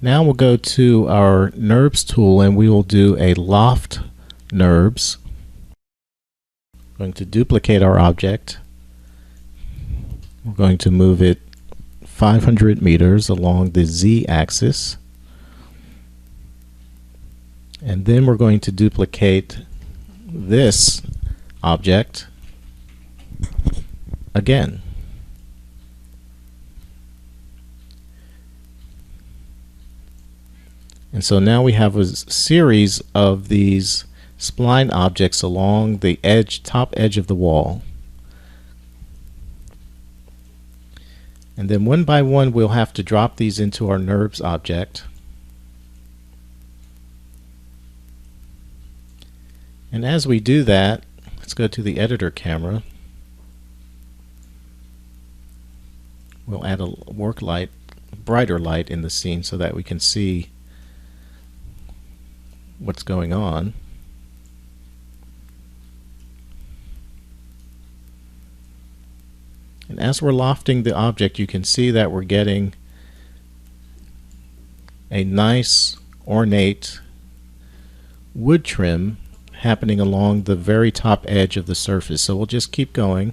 Now we'll go to our NURBS tool and we will do a loft NURBS. We're going to duplicate our object. We're going to move it 500 meters along the z-axis. And then we're going to duplicate this object again. And so now we have a series of these spline objects along the top edge of the wall. And then one by one we'll have to drop these into our NURBS object. And as we do that, let's go to the editor camera. We'll add a work light, brighter light in the scene so that we can see what's going on. And as we're lofting the object, you can see that we're getting a nice ornate wood trim happening along the very top edge of the surface. So we'll just keep going.